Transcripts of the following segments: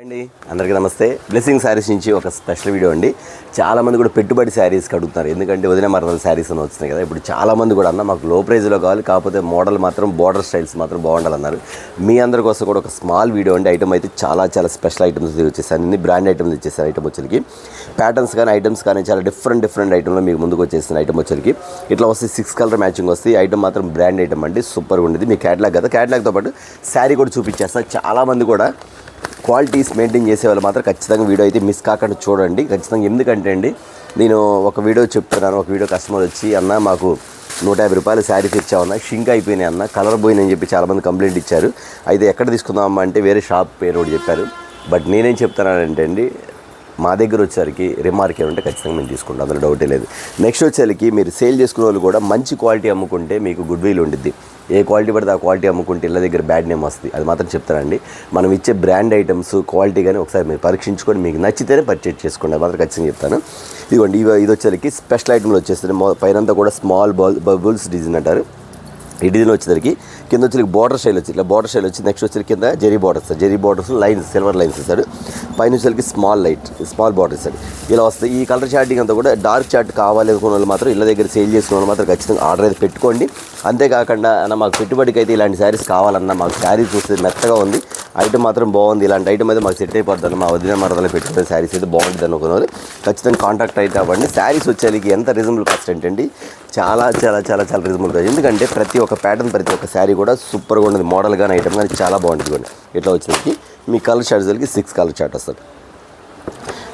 అండి అందరికీ నమస్తే. బ్లెస్సింగ్ శారీస్ నుంచి ఒక స్పెషల్ వీడియో అండి. చాలామంది కూడా పెట్టుబడి శారీస్కి అడుగుతున్నారు, ఎందుకంటే వదిన మరదల శారీస్ అని వచ్చినాయి కదా. ఇప్పుడు చాలామంది కూడా అన్న మాకు లో ప్రైజ్లో కావాలి, కాకపోతే మోడల్ మాత్రం బార్డర్ స్టైల్స్ మాత్రం బాగుండాలన్నారు. మీ అందరి కోసం కూడా ఒక స్మాల్ వీడియో అండి. ఐటమ్ అయితే చాలా స్పెషల్ ఐటమ్స్ వచ్చేసాను, ఇన్ని బ్రాండ్ ఐటమ్స్ ఇచ్చేసాను. ఐటమ్ వచ్చరికి ప్యాటర్న్స్ కానీ ఐటమ్స్ కానీ చాలా డిఫరెంట్ ఐటమ్లో మీకు ముందుకు వచ్చేసిన ఐటమ్ వచ్చరికి ఇట్లా వస్తే 6 కలర్ మ్యాచింగ్ వస్తుంది. ఐటమ్ మాత్రం బ్రాండ్ ఐటమ్ అండి, సూపర్గా ఉండేది. మీ క్యాటలాగ్ కదా, క్యాటలాగ్తో పాటు శారీ కూడా చూపించేస్తాను. చాలామంది కూడా క్వాలిటీస్ మెయింటైన్ చేసే వాళ్ళు మాత్రం ఖచ్చితంగా వీడియో అయితే మిస్ కాకుండా చూడండి ఖచ్చితంగా. ఎందుకంటే అండి నేను ఒక వీడియో చెప్తున్నాను, ఒక వీడియో కస్టమర్ వచ్చి అన్న మాకు 150 రూపాయలు శారీస్ ఇచ్చామన్నా, షింక్ అయిపోయినాయి అన్న, కలర్ పోయినాయని చెప్పి చాలామంది కంప్లైంట్ ఇచ్చారు. అయితే ఎక్కడ తీసుకుందామమ్మా అంటే వేరే షాప్ పేరు ఒకటి చెప్పారు. బట్ నేనేం చెప్తున్నానంటే అండి, మా దగ్గర వచ్చేసరికి రిమార్క్ ఏమంటే ఖచ్చితంగా మేము తీసుకుంటాం, అందులో డౌటే లేదు. నెక్స్ట్ వచ్చేసరికి మీరు సేల్ చేసుకునే వాళ్ళు కూడా మంచి క్వాలిటీ అమ్ముకుంటే మీకు గుడ్ విల్ ఉండిద్ది. ఏ క్వాలిటీ పడితే ఆ క్వాలిటీ అమ్ముకుంటే ఇళ్ళ దగ్గర బ్యాడ్ నేమ్ వస్తుంది. అది మాత్రం చెప్తానండి. మనం ఇచ్చే బ్రాండ్ ఐటమ్స్ క్వాలిటీ కానీ ఒకసారి మీరు పరీక్షించుకొని మీకు నచ్చితేనే పర్చేజ్ చేసుకోండి, అది మాత్రం ఖచ్చితంగా చెప్తాను. ఇదిగోండి, ఇది వచ్చేసరికి స్పెషల్ ఐటమ్లో వచ్చేస్తుంది. పైనంతా కూడా స్మాల్ బబుల్స్ డిజైన్ అంటారు. ఈ డిజైన్ వచ్చేసరికి కింద వచ్చేసరికి బార్డర్ స్టైల్ వచ్చి ఇట్లా బార్డర్ స్టైల్ వచ్చి, నెక్స్ట్ వచ్చేసరికి కింద zari borders lines silver lines ఇస్తాడు. పైన వచ్చేసరికి స్మాల్ బార్డర్ ఇస్తాడు. ఇలా వస్తాయి. ఈ కలర్ చార్టింగ్ అంతా కూడా డార్క్ చార్ట్ కావాలి అనుకున్న వాళ్ళు మాత్రం ఇళ్ళ దగ్గర సేల్ చేసుకున్న వాళ్ళు మాత్రం ఖచ్చితంగా ఆర్డర్ అయితే పెట్టుకోండి. అంతేకాకుండా అన్న మాకు పెట్టుబడికి అయితే ఇలాంటి శారీస్ కావాలన్నా, మాకు శారీ చూస్తే మెత్తగా ఉంది, ఐటమ్ మాత్రం బాగుంది, ఇలాంటి ఐటమ్ అయితే మాకు సెట్ అయిపోద్ది, మా వదిన మరదలు పెట్టుకునే శారీస్ అయితే బాగుంటుంది అనుకున్న వాళ్ళు ఖచ్చితంగా కాంటాక్ట్ అయితే అవ్వండి. శారీస్ వచ్చేసరికి ఎంత రీజనబుల్ కాస్ట్ ఏంటండి, చాలా రీజనబుల్ కాస్ట్. ఎందుకంటే ప్రతి ఒక్క ప్యాటర్న్, ప్రతి ఒక్క శారీ కూడా సూపర్గా ఉంటుంది. మోడల్ కానీ ఐటమ్ కానీ చాలా బాగుంటుంది. ఇట్లా వచ్చేసరికి మీ కలర్ చార్ట్స్కి 6 కలర్ చార్ట్ వస్తుంది.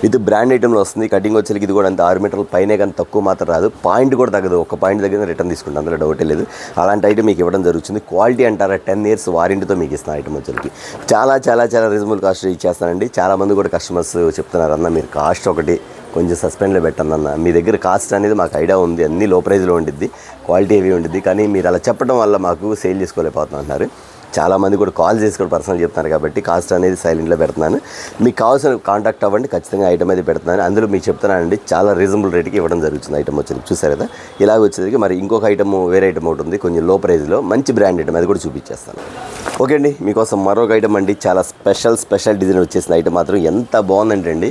ఇది బ్రాండ్ ఐటెంలో వస్తుంది. కటింగ్ వచ్చేసరికి ఇది కూడా అంత 6 మీటర్ల పైనే కానీ తక్కువ మాత్రం రాదు. పాయింట్ కూడా తగ్గదు, ఒక పాయింట్ దగ్గర రిటర్న్ తీసుకుంటాం, అందులో డౌటే లేదు. అలాంటి ఐటమ్ మీకు ఇవ్వడం జరుగుతుంది. క్వాలిటీ అంటారా 10 years వారంటీతో మీకు ఇస్తున్న ఐటమ్ వచ్చేసరికి చాలా రీజనబుల్ కాస్ట్ ఇచ్చేస్తానండి. చాలామంది కూడా కస్టమర్స్ చెప్తున్నారు, అన్న మీరు కాస్ట్ ఒకటి కొంచెం సస్పెండ్లో పెట్టండి అన్న, మీ దగ్గర కాస్ట్ అనేది మాకు ఐడియా ఉంది, అన్నీ లో ప్రైజ్లో ఉండిద్ది, క్వాలిటీ హెవీ ఉండిద్ది, కానీ మీరు అలా చెప్పడం వల్ల మాకు సేల్ చేసుకోలేకపోతున్నాం అంటున్నారు. చాలామంది కూడా కాల్ చేసి కూడా పర్సనల్ చెప్తున్నారు, కాబట్టి కాస్ట్ అనేది సైలెంట్లో పెడుతున్నాను. మీకు కావాల్సిన కాంటాక్ట్ అవ్వండి, ఖచ్చితంగా ఐటమ్ అయితే పెడుతున్నాను. అందులో మీకు చెప్తున్నానండి, చాలా రీజనబుల్ రేట్కి ఇవ్వడం జరుగుతుంది. ఐటమ్ వచ్చేది చూసారు కదా, ఇలాగ వచ్చేసరికి మరి ఇంకొక ఐటమ్, వేరే ఐటమ్ ఒకటి ఉంది కొంచెం లో ప్రైజ్లో, మంచి బ్రాండ్ ఐటమ్, అది కూడా చూపించేస్తాను. ఓకే అండి, మీకోసం మరొక ఐటమ్ అండి, చాలా స్పెషల్ డిజైన్ వచ్చేసిన ఐటమ్ మాత్రం ఎంత బాగుందంటే అండి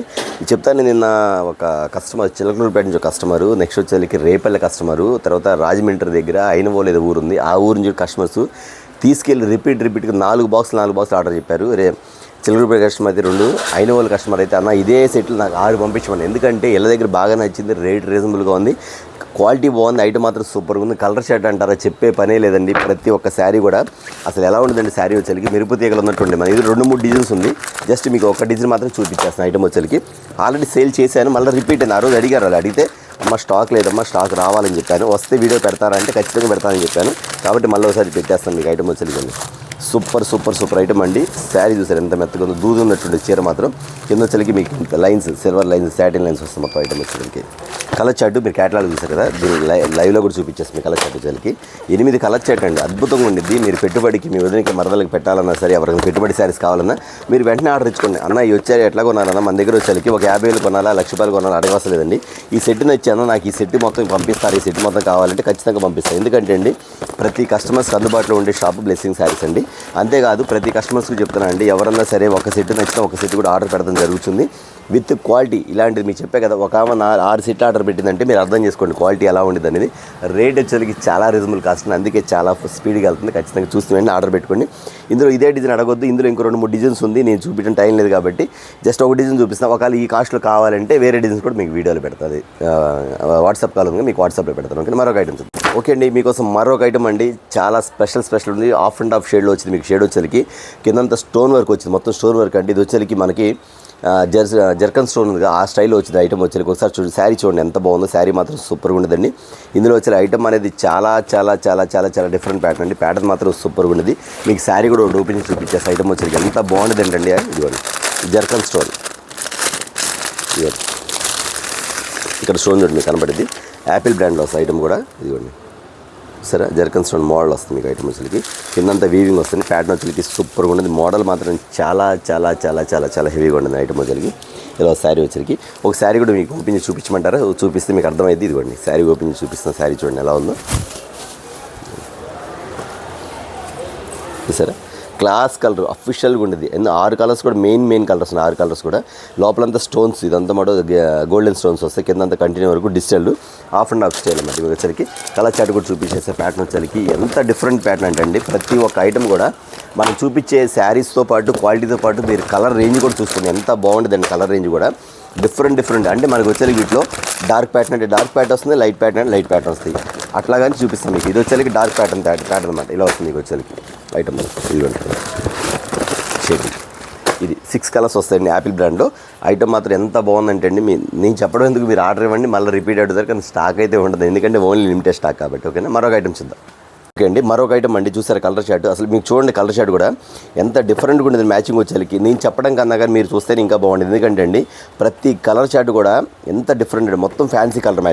చెప్తాను. నిన్న ఒక కస్టమర్ చిలకలూరుపేట నుంచి ఒక కస్టమరు, నెక్స్ట్ వచ్చేసరికి రేపల్లె కస్టమరు, తర్వాత రాజమండ్రి దగ్గర అయినవోలు ఏదో ఊరు ఉంది, ఆ ఊరు నుంచి కస్టమర్స్ తీసుకెళ్ళి రిపీట్గా 4 బాక్సులు ఆర్డర్ చెప్పారు. చిలకలూరుపేట కస్టమర్ అయితే 2, అయినవోలు కస్టమర్ అయితే అన్న ఇదే సెట్లు నాకు 6 పంపించమని, ఎందుకంటే ఇళ్ళ దగ్గర బాగా నచ్చింది, రేట్ రీజనబుల్గా ఉంది, క్వాలిటీ బాగుంది, ఐటమ్ మాత్రం సూపర్గా ఉంది. కలర్ షర్ట్ అంటారా చెప్పే పనే లేదండి. ప్రతి ఒక్క శారీ కూడా అసలు ఎలా ఉండదండి, శారీ వచ్చేసరికి మెరుపు తీగలు ఉన్నట్టుండి. మన ఇది 2-3 డిజైన్స్ ఉంది, జస్ట్ మీకు ఒక డిజైన్ మాత్రం చూపించేస్తాను. ఐటమ్ వచ్చేసరికి ఆల్రెడీ సేల్ చేశాను, మళ్ళీ రిపీట్ అయింది. ఆ రోజు అడిగారు, వాళ్ళు అడిగితే అమ్మ స్టాక్ లేదమ్మా, స్టాక్ రావాలని చెప్పాను, వస్తే వీడియో పెడతారా అంటే ఖచ్చితంగా పెడతానని చెప్పాను, కాబట్టి మళ్ళీ ఒకసారి పెట్టేస్తాను మీకు. ఐటమ్ వచ్చేసరికి సూపర్ ఐటమ్ అండి. శారీ చూసారు ఎంత మెత్తగా ఉందో, దూదు ఉన్నట్టుండే చీర మాత్రం. కింద వచ్చేసరికి మీకు lines silver lines satin lines వస్తుంది మొత్తం. ఐటమ్ వచ్చేసరికి కలర్ చార్ట్ మీరు క్యాటలాగ్ చూసారు కదా, దీన్ని లైవ్లో కూడా చూపించేస్తుంది. కలర్ చార్ట్ వచ్చేసరికి 8 కలర్ చార్ట్ అండి, అద్భుతంగా ఉండిద్ది. మీరు పెట్టుబడికి మీ వదినకి మరదలకి పెట్టాలన్నా సరే, ఎవరికి పెట్టుబడి శారీస్ కావాలన్నా మీరు వెంటనే ఆర్డర్ ఇచ్చుకోండి. అన్న ఈ వచ్చారు ఎట్లా కొనాలన్నా, మన దగ్గర వచ్చేసరికి ఒక 50,000 కొనాలా, 1,00,000 రూపాయలు కొనాలా అడగవసరం లేదండి. ఈ సెట్ నచ్చాను, నాకు ఈ సెట్ మొత్తం పంపిస్తారు, ఈ సెట్ మొత్తం కావాలంటే ఖచ్చితంగా పంపిస్తాను. ఎందుకంటే అండి ప్రతి కస్టమర్స్ అందుబాటులో ఉండే షాప్ బ్లెస్సింగ్ శారీస్ అండి. అంతేకాదు ప్రతి కస్టమర్స్కి చెప్తున్నానండి, ఎవరన్నా సరే ఒక సెట్ నచ్చినా ఒక సెట్ కూడా ఆర్డర్ పెడతాం జరుగుతుంది, విత్ క్వాలిటీ. ఇలాంటిది మీకు చెప్పే కదా, ఒక ఆమె 6 సెట్లు ఆర్డర్ పెట్టిందంటే మీరు అర్థం చేసుకోండి క్వాలిటీ ఎలా ఉండేది అనేది. రేట్ వచ్చేసరికి చాలా రీజనబుల్ కాస్ట్, అందుకే చాలా స్పీడ్గా వెళ్తుంది. ఖచ్చితంగా చూస్తే ఆర్డర్ పెట్టుకోండి. ఇందులో ఇదే డిజైన్ అడగొద్దు, ఇందులో ఇంకో 2-3 డిజైన్స్ ఉంది, నేను చూపించడం టైం లేదు కాబట్టి జస్ట్ ఒక డిజైన్ చూపిస్తాను. ఒకవేళ ఈ కాస్ట్లో కావాలంటే వేరే డిజైన్స్ కూడా మీకు వీడియోలో పెడతాది, వాట్సాప్ కాల్ ఉంది, మీకు వాట్సాప్లో పెడతాను. ఓకే, మరొక ఐటమ్స్. ఓకే అండి, మీకోసం మరొక ఐటమ్ అండి, చాలా స్పెషల్ ఉంది. ఆఫ్ అండ్ ఆఫ్ షేడ్లో వచ్చింది. మీకు షేడ్ వచ్చేసరికి కిందంతా స్టోన్ వర్క్ వచ్చింది, మొత్తం స్టోన్ వర్క్ అండి. ఇది వచ్చేసరికి మనకి జర్కన్ స్టోన్ ఉంది, ఆ స్టైల్లో వచ్చింది ఐటమ్ వచ్చేసరికి. ఒకసారి చూడండి, శారీ చూడండి ఎంత బాగుందో, శారీ మాత్రం సూపర్గా ఉండదండి. ఇందులో వచ్చే ఐటమ్ అనేది చాలా డిఫరెంట్ ప్యాటర్న్ అండి. ప్యాటర్న్ మాత్రం సూపర్గా ఉండేది. మీకు శారీ కూడా ఓపెన్ చేసి చూపించేసి ఐటమ్ వచ్చేసరికి ఎంత బాగుండేది అండి. ఇదిగోండి జర్కన్ స్టోన్, ఇక్కడ స్టోన్ చూడండి మీకు కనబడింది. యాపిల్ బ్రాండ్లో వస్తుంది ఐటమ్ కూడా. ఇదిగోండి సరే, జర్కన్ స్టోన్ మోడల్ వస్తుంది మీకు ఐటమ్ వచ్చేసరికి. కిందంతా వీవింగ్ వస్తుంది. ప్యాటర్న్ వచ్చేసరికి సూపర్గా ఉండేది. మోడల్ మాత్రం చాలా హెవీగా ఉండేది ఐటమ్ వచ్చేసరికి. ఇలా శారీ వచ్చేసరికి ఒక శారీ కూడా మీకు ఓపెన్ చేసి చూపించమంటారా, చూపిస్తే మీకు అర్థమైంది. ఇదిగోండి శారీ ఓపెన్ చేసి చూపిస్తున్న శారీ చూడండి ఎలా ఉందో చూసారా. క్లాస్ కలర్ అఫీషియల్గా ఉండేది. 6 కలర్స్ కూడా మెయిన్ కలర్స్ ఉన్నాయి. 6 కలర్స్ కూడా లోపలంతా స్టోన్స్, ఇదంతా మాట గోల్డెన్ స్టోన్స్ వస్తాయి. కిందంతా కంటిన్యూ వరకు digital of and of style అన్నమాట. వచ్చరికి కలర్ చార్ట్ కూడా చూపించేసే ప్యాటర్న్ వచ్చరికి ఎంత డిఫరెంట్ ప్యాటర్న్ అంటే అండి, ప్రతి ఒక్క ఐటమ్ కూడా మనం చూపించే శారీస్తో పాటు క్వాలిటీతో పాటు మీరు కలర్ రేంజ్ కూడా చూసుకోండి ఎంత బాగుంటుందండి. కలర్ రేంజ్ కూడా డిఫరెంట్ అంటే మనకు వచ్చేది వీటిలో డార్క్ ప్యాటర్న్ అంటే డార్క్ ప్యాటర్న్ వస్తుంది, లైట్ ప్యాటర్న్ అంటే లైట్ ప్యాటర్న్ వస్తాయి. అట్లాగని చూపిస్తాను మీకు. ఇది వచ్చేకి డార్క్ ప్యాటర్న్ అనమాట. ఇలా వస్తుంది మీకు వచ్చేకి ఐటమ్ ఇది షేడింగ్. ఇది 6 కలర్స్ వస్తాయండి యాపిల్ బ్రాండ్లో. ఐటమ్ మాత్రం ఎంత బాగుందంటే అండి, నేను చెప్పడం ఎందుకు, మీరు ఆర్డర్ ఇవ్వండి, మళ్ళీ రిపీట్ అవుతారు. కానీ స్టాక్ అయితే ఉండదు, ఎందుకంటే ఓన్లీ లిమిటెడ్ స్టాక్ కాబట్టి. ఓకేనా, మరొక ఐటమ్ చూద్దాం. ఓకే అండి, మరొక ఐటమ్ అండి. చూసారు కలర్ షర్ట్, అసలు మీకు చూడండి కలర్ షర్ట్ కూడా ఎంత డిఫరెంట్గా ఉండేది మ్యాచింగ్ వచ్చేకి. నేను చెప్పడం కన్నా కానీ మీరు చూస్తేనే ఇంకా బాగుండేది. ఎందుకంటే అండి ప్రతి కలర్ షర్ట్ కూడా ఎంత డిఫరెంట్, మొత్తం ఫ్యాన్సీ కలర్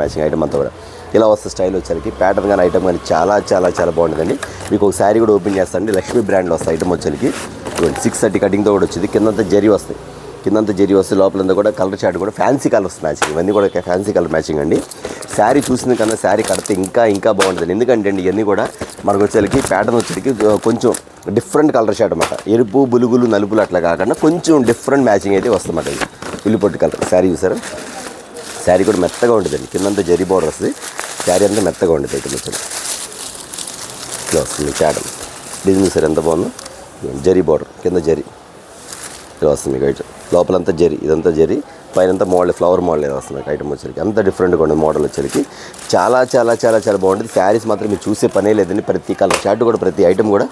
మ్యాచింగ్ ఐటమ్ అంతా కూడా ఇలా వస్తుంది. స్టైల్ వచ్చేకి ప్యాటర్న్ కానీ ఐటమ్ కానీ చాలా బాగుంటుందండి. మీకు ఒక శారీ కూడా ఓపెన్ చేస్తానండి. లక్ష్మీ బ్రాండ్లో వస్తాయి ఐటమ్ వచ్చేకి. 630 కటింగ్తో కూడా వచ్చింది. కిందంతా జరీ వస్తాయి, లోపలంతా కూడా కలర్ షర్ట్ కూడా ఫ్యాన్సీ కలర్స్ మ్యాచింగ్. ఇవన్నీ కూడా ఫ్యాన్సీ కలర్ మ్యాచింగ్ అండి. శారీ చూసిన కన్నా శారీ కడితే ఇంకా బాగుంటుంది. ఎందుకంటే అండి ఇవన్నీ కూడా మనకు వచ్చేకి ప్యాటర్న్ వచ్చేకి కొంచెం డిఫరెంట్ కలర్ షర్ట్ అనమాట. ఎరుపు, బులుగులు, నలుపులు అట్లా కాకుండా కొంచెం డిఫరెంట్ మ్యాచింగ్ అయితే వస్తుందన్నమాట. ఇది ఉల్లిపొట్టు కలర్ శారీ చూసారా. శారీ కూడా మెత్తగా ఉంటుందండి. కిందంతా జరీ బోర్డర్ వస్తుంది. శారీ అంతా మెత్తగా ఉంటుంది. అయితే వచ్చేది ఇట్లా వస్తుంది ప్యాటర్న్. డిజైన్ చూసారు ఎంత బాగుందో. జరీ బోర్డర్, కింద జరీ ఇలా వస్తుంది మీకు ఐటమ్. లోపలంతా జరీ, ఇదంతా జరీ, పైనంతా మోడల్ ఫ్లవర్ మోడల్ ఏదో వస్తుంది ఐటమ్ వచ్చేకి. అంత డిఫరెంట్గా ఉండదు మోడల్ వచ్చేకి. చాలా బాగుంటుంది. శారీస్ మాత్రం మీరు చూసే పనే లేదండి. ప్రతి కలర్ షర్ట్ కూడా ప్రతి ఐటమ్ కూడా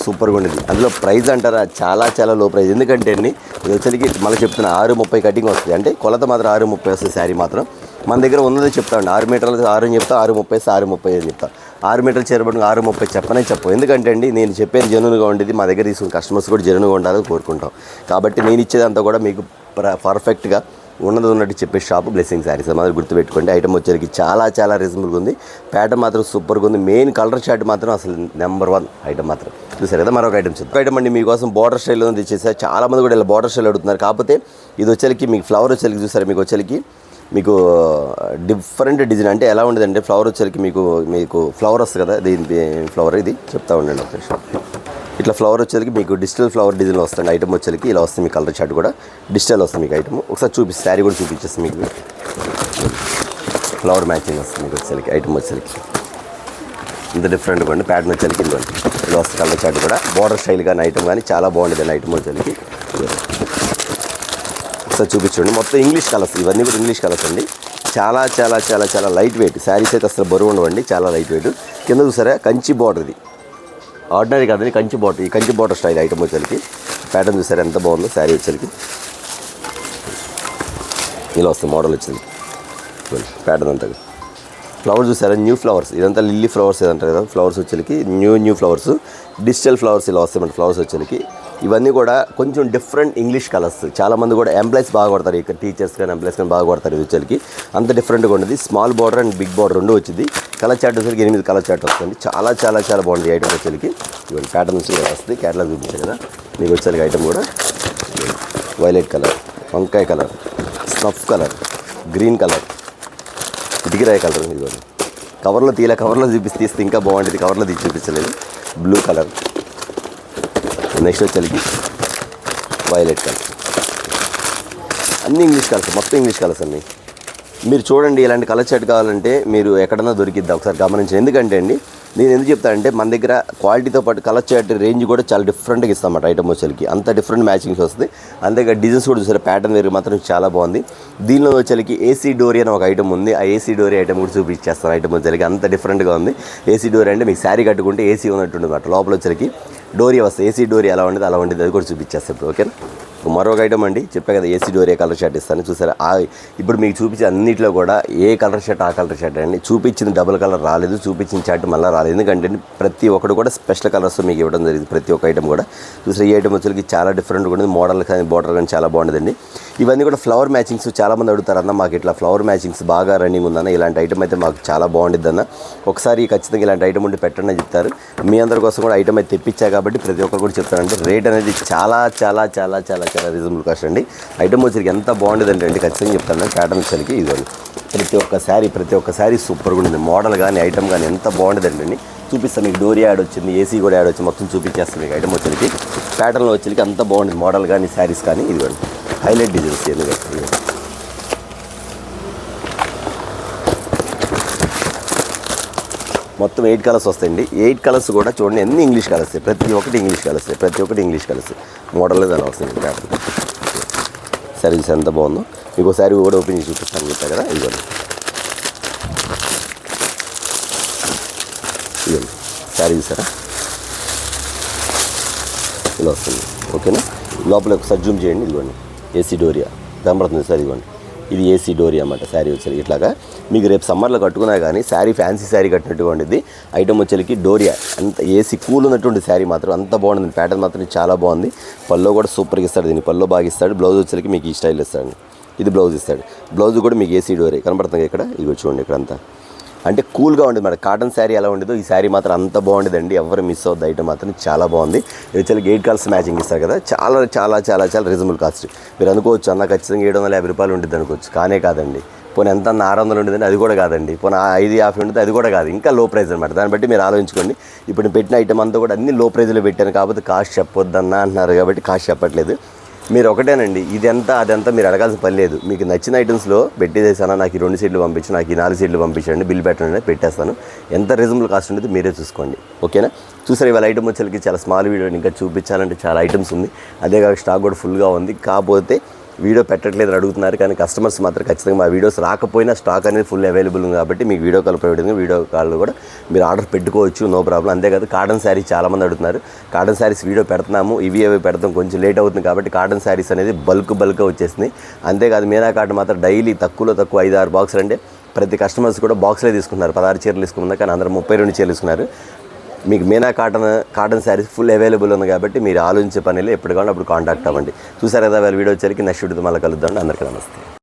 సూపర్గా ఉండేది. అందులో ప్రైస్ అంటారా చాలా లో ప్రైస్. ఎందుకంటే అండి ఇది వచ్చేకి మళ్ళీ చెప్తున్నా 630 కటింగ్ వస్తుంది. అంటే కొలత మాత్రం 630 వస్తుంది. శారీ మాత్రం మన దగ్గర ఉన్నదే చెప్తామండి. 6 మీటర్లు 6 అని చెప్తా, 630 630 అని చెప్తా. 6 మీటర్లు చేరబడి 630 చెప్పు. ఎందుకంటే అండి నేను చెప్పేది జెన్యూన్గా ఉండేది. మా దగ్గర తీసుకున్న కస్టమర్స్ కూడా జెన్యూన్గా ఉండాలని కోరుకుంటాం. కాబట్టి నేను ఇచ్చేదంతా కూడా మీకు పర్ఫెక్ట్గా ఉన్నట్టు చెప్పే షాపు బ్లెస్సింగ్ శారీస్. మాత్రం గుర్తుపెట్టుకోండి. ఐటమ్ వచ్చేకి చాలా రీజనబుల్గా ఉంది. ప్యాటర్న్ మాత్రం సూపర్గా ఉంది. మెయిన్ కలర్ షర్ట్ మాత్రం అసలు నెంబర్ 1 ఐటమ్ మాత్రం. చూసారు కదా, మరొక ఐటమ్ చూద్దాం. ఐటమ్ అండి మీకోసం బార్డర్ స్టైల్లో తెచ్చేసారు. చాలామంది కూడా ఇలా బార్డర్ స్టైల్ అడుగుతున్నారు. కాకపోతే ఇది వచ్చేకి మీకు ఫ్లవర్ వచ్చేకి చూసారు. మీకు వచ్చేకి మీకు డిఫరెంట్ డిజైన్ అంటే ఎలా ఉండదంటే ఫ్లవర్ వచ్చేకి మీకు ఫ్లవర్ వస్తుంది కదా. దీని ఫ్లవర్ ఇది చెప్తా ఉండండి ఒక నిమిషం. ఇట్లా ఫ్లవర్ వచ్చేకి మీకు డిజిటల్ ఫ్లవర్ డిజైన్ వస్తుంది. ఐటమ్ వచ్చేకి ఇలా వస్తుంది. మీ కలర్ షర్ట్ కూడా డిజిటల్ వస్తుంది మీకు ఐటమ్. ఒకసారి చూపిస్తే శారీ కూడా చూపించేస్తుంది మీకు. ఫ్లవర్ మ్యాచింగ్ వస్తుంది మీకు వచ్చేకి ఐటమ్ వచ్చేకి. ఇంత డిఫరెంట్గా ఉండి ప్యాటర్న్ వచ్చేకి ఇవ్వండి. ఇలా వస్తుంది కలర్ షర్ట్ కూడా. బార్డర్ స్టైల్ కానీ ఐటమ్ కానీ చాలా బాగుంటుంది ఐటమ్ వచ్చేకి. ఒకసారి చూపించండి. మొత్తం ఇంగ్లీష్ కలర్స్, ఇవన్నీ కూడా ఇంగ్లీష్ కలర్స్ అండి. చాలా లైట్ వెయిట్. శారీస్ అయితే అసలు బరువు ఉండవండి, చాలా లైట్ వెయిట్. కింద చూసారా కంచి బార్డర్. ఇది ఆర్డినరీ కాదండి, కంచి బార్డర్. ఈ కంచి బార్డర్ స్టైల్ ఐటమ్ వచ్చేకి. ప్యాటర్న్ చూసారా ఎంత బాగుందో. శారీ వచ్చేకి ఇలా వస్తుంది మోడల్ వచ్చింది. ప్యాటర్న్ అంతా ఫ్లవర్స్ చూసారా, న్యూ ఫ్లవర్స్. ఇదంతా లిల్లీ ఫ్లవర్స్ ఏదంటారు కదా, ఫ్లవర్స్ వచ్చేకి న్యూ ఫ్లవర్స్, డిజిటల్ ఫ్లవర్స్ ఇలా వస్తాయి మన ఫ్లవర్స్ వచ్చేకి. ఇవన్నీ కూడా కొంచెం డిఫరెంట్ ఇంగ్లీష్ కలర్స్. చాలామంది కూడా ఎంప్లాయీస్ బాగా కొడతారు, ఇక్కడ టీచర్స్ కానీ ఎంప్లాయీస్ కానీ బాగా కొడతారు. ఇది వచ్చేకి అంత డిఫరెంట్గా ఉండేది. Small border and big border రెండు వచ్చింది. కలర్ చార్ట్ వచ్చేకి 8 కలర్ చార్ట్ వస్తుంది. చాలా బాగుంది ఐటమ్ వచ్చేకి. ఇవన్నీ ప్యాటర్న్ వచ్చి వస్తుంది. క్యాటలాగ్ చూపించారు కదా మీకు వచ్చేకి. ఐటమ్ కూడా వైలెట్ కలర్, వంకాయ colour, snuff colour, green colour, ఇటుకిరాయ కలర్. ఇదిగోండి కవర్లో తీస్తే ఇంకా బాగుంటుంది. కవర్లో తీసి చూపించలేదు. బ్లూ కలర్, నెక్స్ట్ వచ్చేకి వైలెట్ కలర్. అన్ని ఇంగ్లీష్ కలర్స్, మొత్తం ఇంగ్లీష్ కలర్స్ అన్నీ. మీరు చూడండి, ఇలాంటి కలర్ షర్ట్ కావాలంటే మీరు ఎక్కడన్నా దొరికిద్దాం, ఒకసారి గమనించండి. ఎందుకంటే అండి నేను ఎందుకు చెప్తానంటే మన దగ్గర క్వాలిటీతో పాటు కలర్ షర్ట్ రేంజ్ కూడా చాలా డిఫరెంట్గా ఇస్తామన్నమాట. ఐటమ్ వచ్చేకి అంత డిఫరెంట్ మ్యాచింగ్స్ వస్తుంది. అంతేగా డిజైన్స్ కూడా చూసారు. ప్యాటర్న్ వేరు మాత్రం చాలా బాగుంది. దీనిలో వచ్చేకి ఏసీ డోరీ అని ఒక ఐటమ్ ఉంది. ఆ ఏసీ డోరీ ఐటమ్ కూడా చూపించేస్తాను. ఐటమ్ వచ్చేకి అంత డిఫరెంట్గా ఉంది. ఏసీ డోరీ అంటే మీకు శారీ కట్టుకుంటే ఏసీ ఉన్నట్టు అన్నమాట. లోపల వచ్చేకి డోరీ వస్తుంది. ఏసీ డోరీ ఎలా ఉండేది అలా ఉండేది, అది కూడా చూపించేస్తాను ఇప్పుడు. ఓకేనా, మరొక ఐటమ్ అండి చెప్పా కదా, ఏసీ డోరీ కలర్ షర్ట్ ఇస్తాను. చూసారా, ఇప్పుడు మీకు చూపించే అన్నింటిలో కూడా ఏ కలర్ షర్ట్ ఆ కలర్ షర్ట్ అండి. చూపించింది డబుల్ కలర్ రాలేదు, చూపించిన షర్ట్ మళ్ళీ రాలేదు. ఎందుకంటే ప్రతి ఒక్కటి కూడా స్పెషల్ కలర్స్ మీకు ఇవ్వడం జరిగింది. ప్రతి ఒక్క ఐటమ్ కూడా చూసారా. ఈ ఐటమ్ వచ్చేకి చాలా డిఫరెంట్గా ఉంటుంది. మోడల్ కానీ బార్డర్ కానీ చాలా బాగుంటుందండి. ఇవన్నీ కూడా ఫ్లవర్ మ్యాచింగ్స్. చాలామంది అడుగుతారు అన్న మాకు ఇట్లా ఫ్లవర్ మ్యాచింగ్స్ బాగా రన్నింగ్ ఉందన్న, ఇలాంటి ఐటమ్ అయితే మాకు చాలా బాగుంటుంది అన్న, ఒకసారి ఖచ్చితంగా ఇలాంటి ఐటమ్ ఉంటే పెట్టండి అని చెప్తారు. మీ అందరి కోసం కూడా ఐటమ్ అయితే తెప్పించా కాబట్టి ప్రతి ఒక్కరు కూడా చెప్తారంటే రేట్ అనేది చాలా రీజనబుల్ కాస్ట్ అండి. ఐటమ్ వచ్చేకి ఎంత బాగుంటుందంటే అండి ఖచ్చితంగా చెప్తాను. ప్యాటర్న్ వచ్చేకి ఇదిగోండి. ప్రతి ఒక్క శారీ సూపర్గా ఉంటుంది. మోడల్ కానీ ఐటమ్ కానీ ఎంత బాగుంటుందండి. చూపిస్తాను మీకు. డోరీ యాడ్ వచ్చింది, ఏసీ కూడా యాడ్ వచ్చింది, మొత్తం చూపించేస్తాను మీకు. ఐటమ్ వచ్చేకి ప్యాటర్న్లో వచ్చేకి అంత బాగుంటుంది. మోడల్ కానీ శారీస్ కానీ ఇదిగోండి హైలైట్ డిజైన్స్ ఎందుకంటే మొత్తం 8 కలర్స్ వస్తాయండి. 8 కలర్స్ కూడా చూడండి ఎన్ని ఇంగ్లీష్ కలర్స్, ప్రతి ఒక్కటి ఇంగ్లీష్ కలర్స్ మోడల్ అలా వస్తుంది ప్యాటర్న్. శారీస్ ఎంత బాగుందో మీకు శారీ కూడా ఓపెన్ చేసి చూపిస్తాను చెప్పా కదా. ఇదిగోండి శారీ చూసారా ఇలా వస్తుంది. ఓకేనా, లోపల ఒకసారి జూమ్ చేయండి. ఇదిగోండి ఏసీ డోరియా కనబడుతుంది సార్. ఇదిగోండి ఇది ఏసీ డోరియా అన్నమాట. శారీ వచ్చేసరికి ఇట్లాగా మీకు రేపు సమ్మర్లో కట్టుకున్నా కానీ శారీ ఫ్యాన్సీ శారీ కట్టినట్టుగా ఉండేది. ఐటమ్ వచ్చేసరికి డోరియా అంత ఏసీ కూల్ ఉన్నటువంటి శారీ మాత్రం అంత బాగుంటుంది. ప్యాటర్న్ మాత్రం చాలా బాగుంది. పల్లో కూడా సూపర్గా ఇస్తాడు, దీన్ని పల్లో బాగా ఇస్తాడు. బ్లౌజ్ వచ్చేసరికి మీకు ఈ స్టైల్ ఇస్తాడు. ఇది బ్లౌజ్ ఇస్తాడు. బ్లౌజ్ కూడా మీకు ఏసీ డోరియా కనబడుతుంది ఇక్కడ. ఇదిగో చూడండి ఇక్కడంతా అంటే కూల్గా ఉండేది మేడం. కాటన్ శారీ ఎలా ఉండేదో ఈ శారీ మాత్రం అంత బాగుండేదండి. ఎవరు మిస్ అవుద్ది. ఐటమ్ మాత్రం చాలా బాగుంది. యాక్చువల్గా 8 కలర్స్ మ్యాచింగ్ ఇస్తారు కదా, చాలా చాలా చాలా చాలా రీజనబుల్ కాస్ట్. మీరు అనుకోవచ్చు అన్న ఖచ్చితంగా 750 రూపాయలు ఉంటుంది అనుకోవచ్చు. కానే కాదండి. పోనీ ఎంత 600 ఉండేదండి, అది కూడా కాదండి. పోనీ 550 ఉంటుంది, అది కూడా కాదు. ఇంకా లో ప్రైస్ అనమాట. దాన్ని బట్టి మీరు ఆలోచించుకోండి. ఇప్పుడు నేను పెట్టిన ఐటమ్ అంతా కూడా అన్ని లో ప్రైస్లో పెట్టాను కాబట్టి కాస్ట్ చెప్పొద్దన్నా అంటున్నారు కాబట్టి కాస్ట్ చెప్పట్లేదు. మీరు ఒకటేనండి, ఇదంతా అదంతా మీరు అడగాల్సిన పని లేదు. మీకు నచ్చిన ఐటమ్స్లో పెట్టేసేసాను, నాకు ఈ 2 సీట్లు పంపించు, నాకు ఈ 4 సీట్లు పంపించండి, బిల్ పెట్టండి, పెట్టేస్తాను. ఎంత రీజనబుల్ కాస్ట్ ఉండేది మీరే చూసుకోండి. ఓకేనా, చూసారు ఇవాళ ఐటమ్ వచ్చేసరికి చాలా స్మాల్ వీడియో. ఇంకా చూపించాలంటే చాలా ఐటమ్స్ ఉంది. అదే కాక స్టాక్ కూడా ఫుల్గా ఉంది. కాకపోతే వీడియో పెట్టట్లేదు అడుగుతున్నారు, కానీ కస్టమర్స్ మాత్రం ఖచ్చితంగా మా వీడియోస్ రాకపోయినా స్టాక్ అనేది ఫుల్ అవైలబుల్ ఉంది కాబట్టి మీకు video call providing, video call కూడా మీరు ఆర్డర్ పెట్టుకోవచ్చు, నో ప్రాబ్లం. అంతేకాదు కాటన్ శారీస్ చాలామంది అడుగుతున్నారు. కాటన్ శారీస్ వీడియో పెడుతున్నాము, ఇవి పెడతాం, కొంచెం లేట్ అవుతుంది కాబట్టి కాటన్ శారీస్ అనేది బల్క్గా వచ్చేసింది. అంతేకాదు మీనా కాటన్ మాత్రం డైలీ తక్కువ 5-6 బాక్సులు అంటే ప్రతి కస్టమర్స్ కూడా బాక్స్లే తీసుకున్నారు. 16 చీరలు తీసుకున్నారు, కానీ అందరూ 32 చీరలు తీసుకున్నారు. మీకు Meena cotton saris full available ఉంది కాబట్టి మీరు ఆలోచించే పనిలో ఎప్పుడు కావాలో అప్పుడు కాంటాక్ట్ అవ్వండి. చూసారు కదా వీడియో వచ్చరికి నెక్స్ట్ వీడియోతో మళ్ళీ కలుద్దాం. అందరికీ నమస్తే.